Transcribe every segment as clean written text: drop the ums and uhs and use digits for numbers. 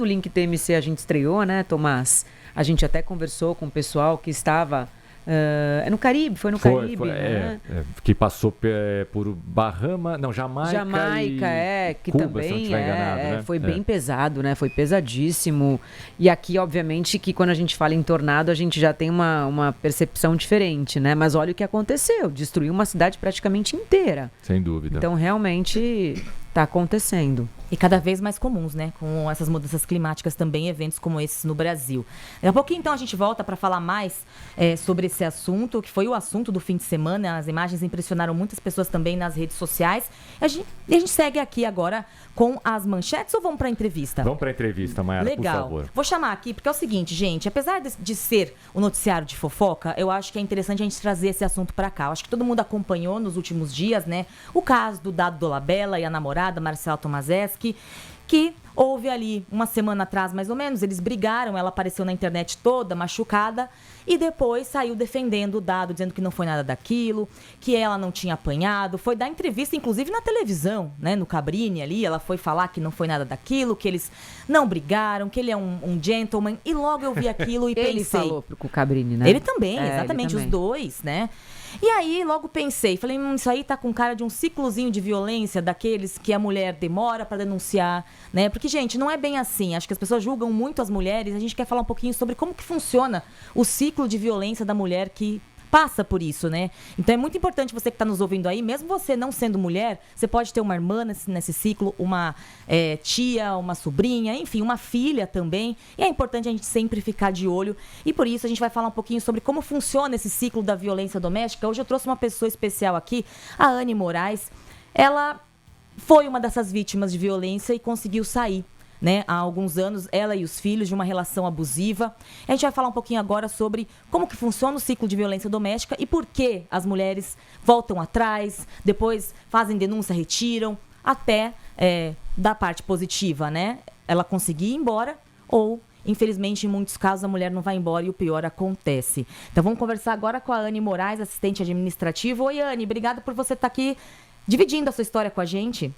quando o Link TMC a gente estreou, né, Tomás? A gente até conversou com o pessoal que estava no Caribe, foi no Caribe, né? Que passou por Jamaica e que Cuba, também se não estiver enganado, né? Foi bem pesado, né? Foi pesadíssimo. E aqui, obviamente, que quando a gente fala em tornado, a gente já tem uma percepção diferente, né? Mas olha o que aconteceu, destruiu uma cidade praticamente inteira. Sem dúvida. Então, realmente está acontecendo. E cada vez mais comuns, né? Com essas mudanças climáticas também, eventos como esses no Brasil. Daqui a pouquinho, então, a gente volta para falar mais sobre esse assunto, que foi o assunto do fim de semana. As imagens impressionaram muitas pessoas também nas redes sociais. E a gente segue aqui agora com as manchetes ou vamos para a entrevista? Vamos para a entrevista, Mayara, por favor. Vou chamar aqui, porque é o seguinte, gente. Apesar de ser o noticiário de fofoca, eu acho que é interessante a gente trazer esse assunto para cá. Eu acho que todo mundo acompanhou nos últimos dias, né? O caso do Dado Dolabella e a namorada, Marcela Tomaszewski, que houve ali uma semana atrás, mais ou menos, eles brigaram, ela apareceu na internet toda machucada e depois saiu defendendo o Dado, dizendo que não foi nada daquilo, que ela não tinha apanhado, foi dar entrevista, inclusive na televisão, né, no Cabrini ali, ela foi falar que não foi nada daquilo, que eles não brigaram, que ele é um gentleman, e logo eu vi aquilo e pensei... Ele falou pro Cabrini, né? Ele também, exatamente, ele também. Os dois, né? E aí, logo pensei, falei, isso aí tá com cara de um ciclozinho de violência daqueles que a mulher demora para denunciar, né? Porque, gente, não é bem assim. Acho que as pessoas julgam muito as mulheres. A gente quer falar um pouquinho sobre como que funciona o ciclo de violência da mulher que passa por isso, né? Então é muito importante você que está nos ouvindo aí, mesmo você não sendo mulher, você pode ter uma irmã nesse ciclo, uma tia, uma sobrinha, enfim, uma filha também. E é importante a gente sempre ficar de olho. E por isso a gente vai falar um pouquinho sobre como funciona esse ciclo da violência doméstica. Hoje eu trouxe uma pessoa especial aqui, a Anne Moraes. Ela foi uma dessas vítimas de violência e conseguiu sair, né, há alguns anos, ela e os filhos, de uma relação abusiva. A gente vai falar um pouquinho agora sobre como que funciona o ciclo de violência doméstica e por que as mulheres voltam atrás, depois fazem denúncia, retiram, até da parte positiva, né? Ela conseguir ir embora ou, infelizmente, em muitos casos, a mulher não vai embora e o pior acontece. Então vamos conversar agora com a Anne Moraes, assistente administrativa. Oi, Anne, obrigada por você estar aqui dividindo a sua história com a gente.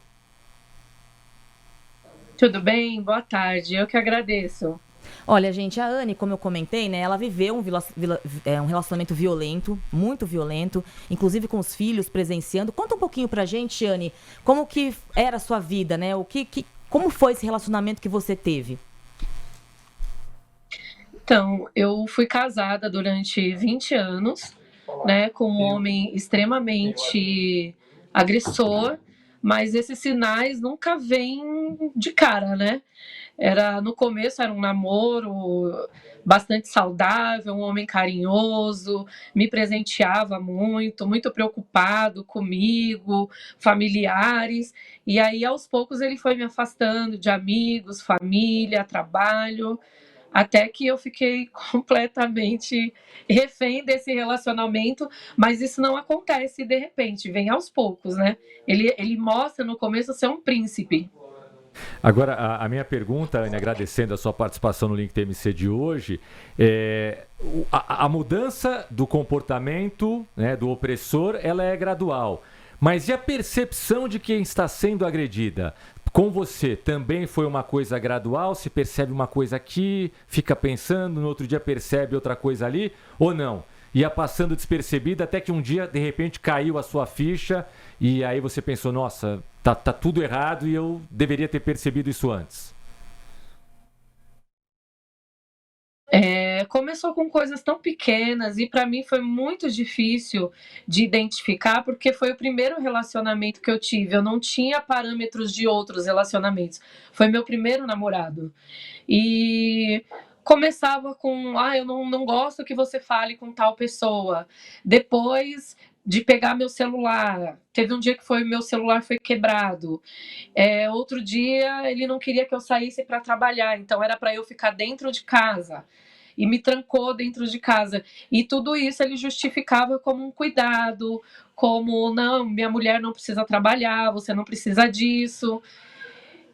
Tudo bem? Boa tarde. Eu que agradeço. Olha, gente, a Anne, como eu comentei, né, ela viveu um relacionamento violento, muito violento, inclusive com os filhos presenciando. Conta um pouquinho pra gente, Anne, como que era a sua vida, né? Como foi esse relacionamento que você teve? Então, eu fui casada durante 20 anos, né, com um homem extremamente agressor, mas esses sinais nunca vêm de cara, né? No começo era um namoro bastante saudável, um homem carinhoso, me presenteava muito, muito preocupado comigo, familiares, e aí aos poucos ele foi me afastando de amigos, família, trabalho, até que eu fiquei completamente refém desse relacionamento, mas isso não acontece de repente, vem aos poucos, né? Ele mostra no começo ser um príncipe. Agora, a minha pergunta, Anne, agradecendo a sua participação no Link TMC de hoje, a mudança do comportamento, né, do opressor, ela é gradual. Mas e a percepção de quem está sendo agredida? Com você, também foi uma coisa gradual? Se percebe uma coisa aqui, fica pensando, no outro dia percebe outra coisa ali, ou não? Ia passando despercebida até que um dia, de repente, caiu a sua ficha e aí você pensou, nossa, tá tudo errado e eu deveria ter percebido isso antes. Começou com coisas tão pequenas e para mim foi muito difícil de identificar porque foi o primeiro relacionamento que eu tive. Eu não tinha parâmetros de outros relacionamentos. Foi meu primeiro namorado. E começava com, eu não gosto que você fale com tal pessoa. Depois de pegar meu celular. Teve um dia que meu celular foi quebrado. Outro dia ele não queria que eu saísse para trabalhar, então era para eu ficar dentro de casa. E me trancou dentro de casa. E tudo isso ele justificava como um cuidado, como, não, minha mulher não precisa trabalhar, você não precisa disso.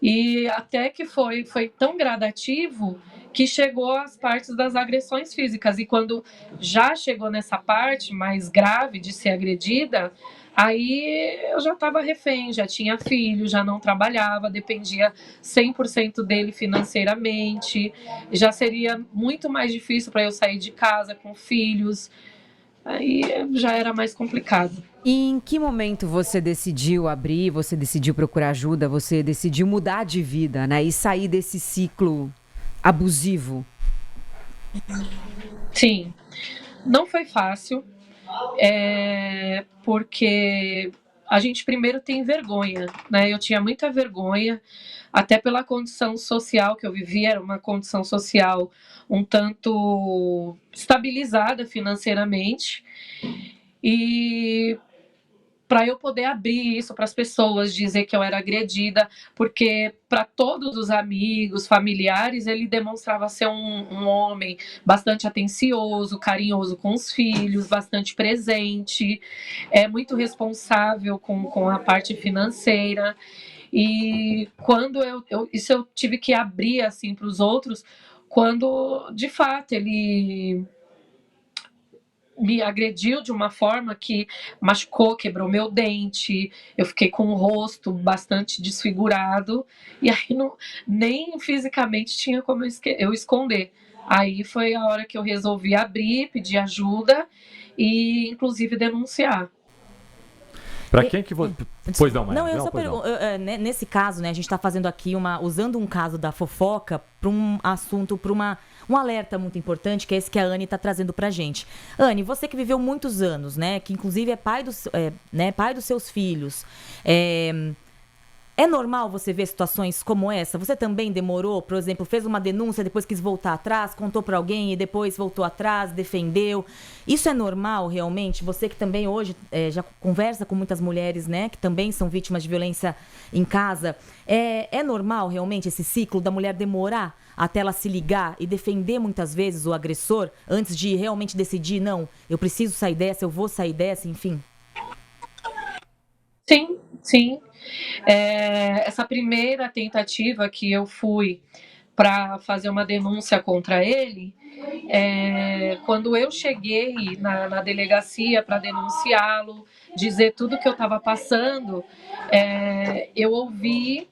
E até que foi tão gradativo que chegou às partes das agressões físicas. E quando já chegou nessa parte mais grave de ser agredida, Aí eu já estava refém, já tinha filho, já não trabalhava, dependia 100% dele financeiramente, já seria muito mais difícil para eu sair de casa com filhos, aí já era mais complicado. E em que momento você decidiu abrir, você decidiu procurar ajuda, você decidiu mudar de vida, né? E sair desse ciclo abusivo? Sim, não foi fácil, porque a gente primeiro tem vergonha, né? Eu tinha muita vergonha, até pela condição social que eu vivia, era uma condição social um tanto estabilizada financeiramente, e para eu poder abrir isso para as pessoas, dizer que eu era agredida, porque para todos os amigos, familiares, ele demonstrava ser um homem bastante atencioso, carinhoso com os filhos, bastante presente, muito responsável com a parte financeira. E quando isso eu tive que abrir assim para os outros, quando de fato ele me agrediu de uma forma que machucou, quebrou meu dente, eu fiquei com o rosto bastante desfigurado, e aí nem fisicamente tinha como eu esconder. Aí foi a hora que eu resolvi abrir, pedir ajuda e, inclusive, denunciar. Para quem que você... Pois não, Maia. Não, eu só pergunto, nesse caso, né, a gente está fazendo aqui usando um caso da fofoca para um assunto, para um alerta muito importante, que é esse que a Anne está trazendo para a gente. Anne, você que viveu muitos anos, né, que inclusive é pai dos seus filhos, é normal você ver situações como essa? Você também demorou, por exemplo, fez uma denúncia, depois quis voltar atrás, contou para alguém e depois voltou atrás, defendeu. Isso é normal, realmente? Você que também hoje já conversa com muitas mulheres, né, que também são vítimas de violência em casa. É normal, realmente, esse ciclo da mulher demorar até ela se ligar e defender muitas vezes o agressor antes de realmente decidir, não, eu preciso sair dessa, eu vou sair dessa, enfim? Sim, sim. Essa primeira tentativa que eu fui para fazer uma denúncia contra ele, quando eu cheguei na delegacia para denunciá-lo, dizer tudo que eu estava passando, eu ouvi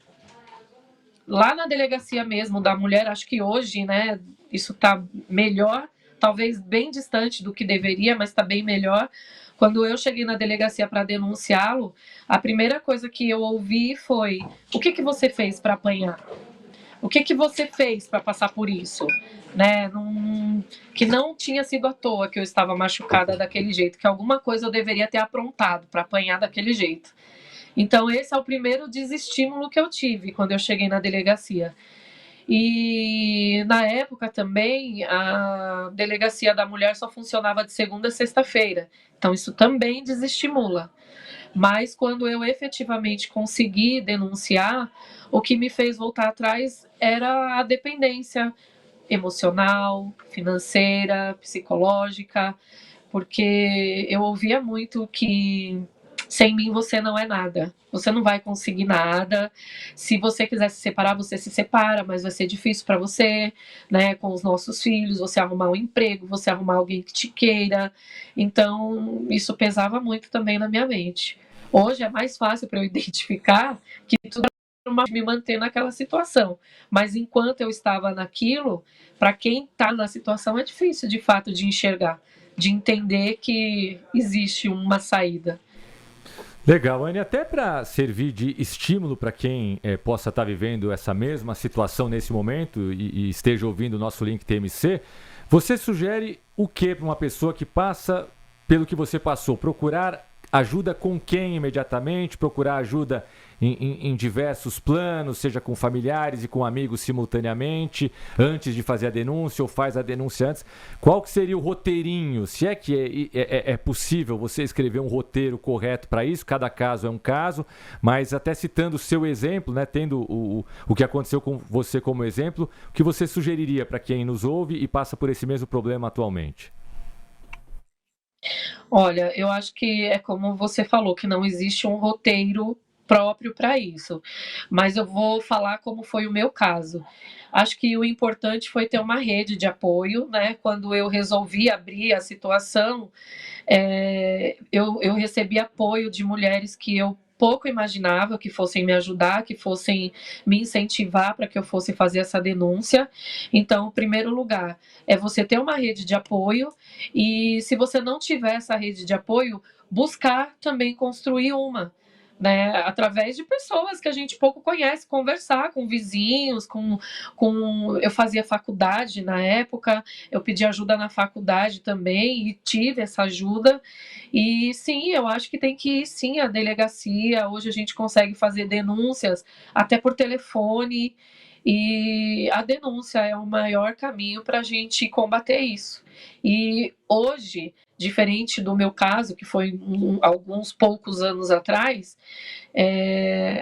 lá na delegacia mesmo da mulher, acho que hoje, né, isso está melhor, talvez bem distante do que deveria, mas está bem melhor. Quando eu cheguei na delegacia para denunciá-lo, a primeira coisa que eu ouvi foi: o que você fez para apanhar? O que você fez para passar por isso? Né? Que não tinha sido à toa que eu estava machucada daquele jeito, que alguma coisa eu deveria ter aprontado para apanhar daquele jeito. Então esse é o primeiro desestímulo que eu tive quando eu cheguei na delegacia. E na época também a delegacia da mulher só funcionava de segunda a sexta-feira, então isso também desestimula. Mas quando eu efetivamente consegui denunciar, o que me fez voltar atrás era a dependência emocional, financeira, psicológica, porque eu ouvia muito que sem mim você não é nada, você não vai conseguir nada, se você quiser se separar, você se separa, mas vai ser difícil para você, né, com os nossos filhos, você arrumar um emprego, você arrumar alguém que te queira, então isso pesava muito também na minha mente. Hoje é mais fácil para eu identificar que tudo era me manter naquela situação, mas enquanto eu estava naquilo, para quem está na situação é difícil de fato de enxergar, de entender que existe uma saída. Legal, Anne, até para servir de estímulo para quem possa estar vivendo essa mesma situação nesse momento e esteja ouvindo o nosso Link TMC, você sugere o que para uma pessoa que passa pelo que você passou? Procurar ajuda com quem imediatamente? Procurar ajuda em diversos planos, seja com familiares e com amigos simultaneamente, antes de fazer a denúncia ou faz a denúncia antes? Qual que seria o roteirinho? Se é que é possível você escrever um roteiro correto para isso, cada caso é um caso, mas até citando o seu exemplo, né, tendo o que aconteceu com você como exemplo, o que você sugeriria para quem nos ouve e passa por esse mesmo problema atualmente? Olha, eu acho que é como você falou, que não existe um roteiro próprio para isso. Mas eu vou falar como foi o meu caso. Acho que o importante foi ter uma rede de apoio, né? Quando eu resolvi abrir a situação, eu recebi apoio de mulheres que eu pouco imaginava que fossem me ajudar, que fossem me incentivar para que eu fosse fazer essa denúncia. Então, em primeiro lugar, é você ter uma rede de apoio e, se você não tiver essa rede de apoio, buscar também construir uma, né, através de pessoas que a gente pouco conhece, conversar com vizinhos, eu fazia faculdade na época, eu pedi ajuda na faculdade também e tive essa ajuda. E sim, eu acho que tem que ir sim à delegacia. Hoje a gente consegue fazer denúncias até por telefone, e a denúncia é o maior caminho para a gente combater isso. E hoje, diferente do meu caso, que foi alguns poucos anos atrás,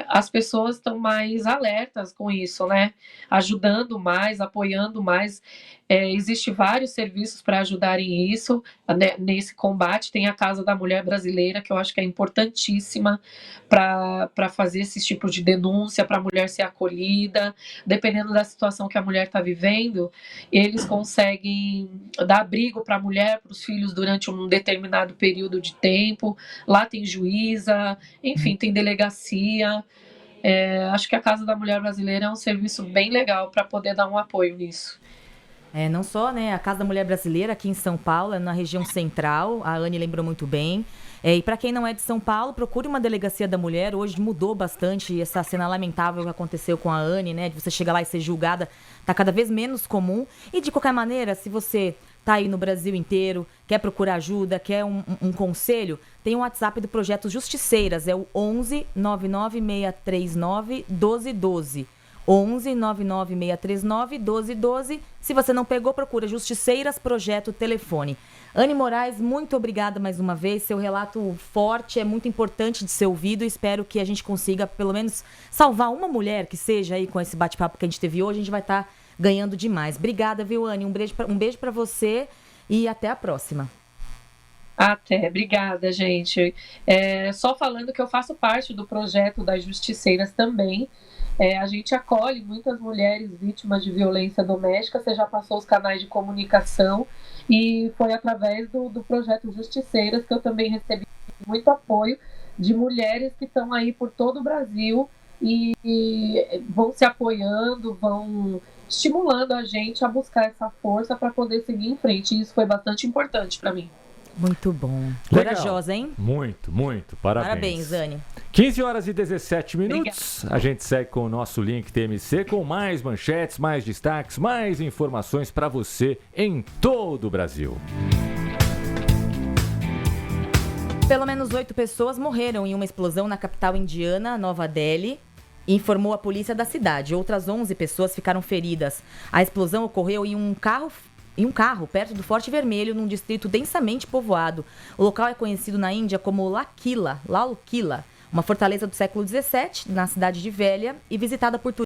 as pessoas estão mais alertas com isso, né? Ajudando mais, apoiando mais. Existem vários serviços para ajudarem isso, né, nesse combate. Tem a Casa da Mulher Brasileira, que eu acho que é importantíssima para fazer esse tipo de denúncia, para a mulher ser acolhida. Dependendo da situação que a mulher está vivendo, eles conseguem dar abrigo para a mulher, para os filhos, durante um determinado período de tempo. Lá tem juíza, enfim, tem delegacia. Acho que a Casa da Mulher Brasileira é um serviço bem legal para poder dar um apoio nisso. Não só, né, a Casa da Mulher Brasileira aqui em São Paulo, na região central, a Anne lembrou muito bem. E para quem não é de São Paulo, procure uma delegacia da mulher. Hoje mudou bastante essa cena lamentável que aconteceu com a Anne, né, de você chegar lá e ser julgada, tá cada vez menos comum. E de qualquer maneira, se você tá aí no Brasil inteiro, quer procurar ajuda, quer um conselho, tem o WhatsApp do Projeto Justiceiras, é o 11 99639 1212. 11 99639 1212. Se você não pegou, procura Justiceiras Projeto Telefone. Anne Moraes, muito obrigada mais uma vez. Seu relato forte é muito importante de ser ouvido. Espero que a gente consiga, pelo menos, salvar uma mulher que seja aí com esse bate-papo que a gente teve hoje. A gente vai estar ganhando demais. Obrigada, viu, Anne? Um beijo para você e até a próxima. Até, obrigada, gente. Só falando que eu faço parte do projeto das Justiceiras também. A gente acolhe muitas mulheres vítimas de violência doméstica. Você já passou os canais de comunicação e foi através do projeto Justiceiras que eu também recebi muito apoio de mulheres que estão aí por todo o Brasil e vão se apoiando, vão estimulando a gente a buscar essa força para poder seguir em frente. E isso foi bastante importante para mim. Muito bom. Legal. Corajosa, hein? Muito, muito. Parabéns. Parabéns, Anne. 15 horas e 17 minutos. Obrigada. A gente segue com o nosso Link TMC com mais manchetes, mais destaques, mais informações para você em todo o Brasil. Pelo menos 8 pessoas morreram em uma explosão na capital indiana, Nova Delhi, informou a polícia da cidade. Outras 11 pessoas ficaram feridas. A explosão ocorreu em um carro perto do Forte Vermelho, num distrito densamente povoado. O local é conhecido na Índia como Lal Quila, uma fortaleza do século XVII, na cidade de Velha, e visitada por turistas